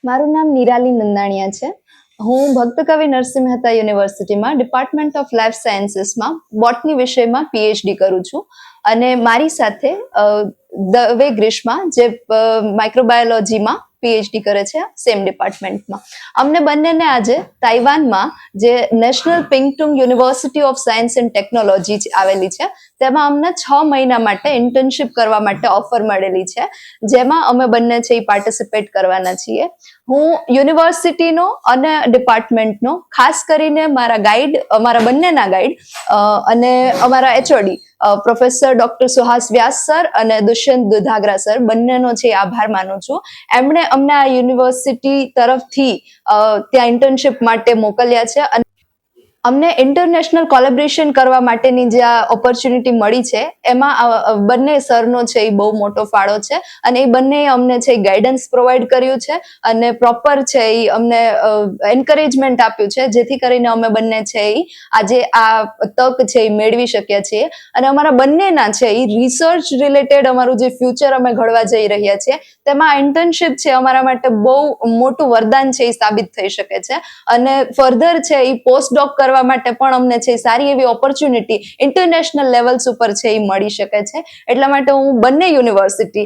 મારું નામ નિરાલી નંદાણીયા છે. હું ભક્ત કવિ નરસિંહ મહેતા યુનિવર્સિટીમાં ડિપાર્ટમેન્ટ ઓફ લાઈફ સાયન્સીસમાં બોટની વિષયમાં પીએચડી કરું છું. અને મારી સાથે દવે ગ્રીષ્મા જે માઇક્રોબાયોલોજીમાં પીએચડી કરે છે સેમ ડિપાર્ટમેન્ટમાં. અમને બંનેને આજે તાઇવાનમાં જે national Pingtung university of science and technology આવેલી છે તેમાં અમને 6 મહિના માટે ઇન્ટર્નશિપ કરવા માટે ઓફર મળેલી છે, જેમાં અમે બંને છે એ પાર્ટિસિપેટ કરવાના છીએ. હું યુનિવર્સિટીનો અને ડિપાર્ટમેન્ટનો ખાસ કરીને અમારા બંનેના ગાઈડ અને અમારા એચઓડી પ્રોફેસર ડોક્ટર સુહાસ વ્યાસ સર અને દુષ્યંત દુધાગરા સર બંનેનો છે આભાર માનું છું. એમણે અમને આ યુનિવર્સિટી તરફથી ત્યાં ઇન્ટર્નશિપ માટે મોકલ્યા છે અને અમને ઇન્ટરનેશનલ કોલેબરેશન કરવા માટેની જે આ ઓપોર્ચ્યુનિટી મળી છે એમાં બંને સરનો છે એ બહુ મોટો ફાળો છે અને એ બંને અમને છે ગાઈડન્સ પ્રોવાઈડ કર્યું છે અને પ્રોપર છે એ અમને એન્કરેજમેન્ટ આપ્યું છે, જેથી કરીને અમે બંને છે એ આજે આ તક છે એ મેળવી શક્યા છીએ. અને અમારા બંનેના છે એ રિસર્ચ રિલેટેડ અમારું જે ફ્યુચર અમે ઘડવા જઈ રહ્યા છીએ તેમાં ઇન્ટર્નશિપ છે અમારા માટે બહુ મોટું વરદાન છે એ સાબિત થઈ શકે છે. અને ફર્ધર છે એ પોસ્ટડોક કરવા માટે પણ અમને છે સારી એવી ઓપોર્ચ્યુનિટી ઇન્ટરનેશનલ લેવલ્સ ઉપર છે એ મળી શકે છે. એટલા માટે હું બંને યુનિવર્સિટી,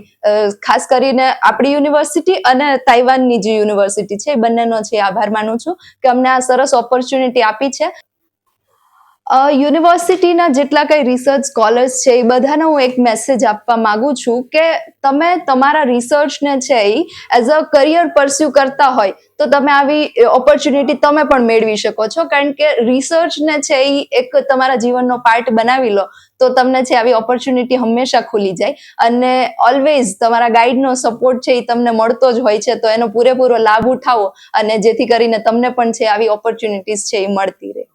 ખાસ કરીને આપણી યુનિવર્સિટી અને તાઇવાનની જે યુનિવર્સિટી છે એ બંનેનો છે આભાર માનું છું કે અમને આ સરસ ઓપોર્ચ્યુનિટી આપી છે. યુનિવર્સિટીના જેટલા કઈ રિસર્ચ સ્કોલર્સ છે એ બધાને હું એક મેસેજ આપવા માંગુ છું કે તમે તમારા રિસર્ચને છે એ એઝ અ કરિયર પરસ્યુ કરતા હોય તો તમે આવી ઓપોર્ચ્યુનિટી તમે પણ મેળવી શકો છો, કારણ કે રિસર્ચને છે એ એક તમારા જીવનનો પાર્ટ બનાવી લો તો તમને છે આવી ઓપોર્ચ્યુનિટી હંમેશા ખુલી જાય. અને ઓલવેઝ તમારા ગાઈડનો સપોર્ટ છે એ તમને મળતો જ હોય છે, તો એનો પૂરેપૂરો લાભ ઉઠાવો અને જેથી કરીને તમને પણ છે આવી ઓપોર્ચ્યુનિટીઝ છે એ મળતી રહે.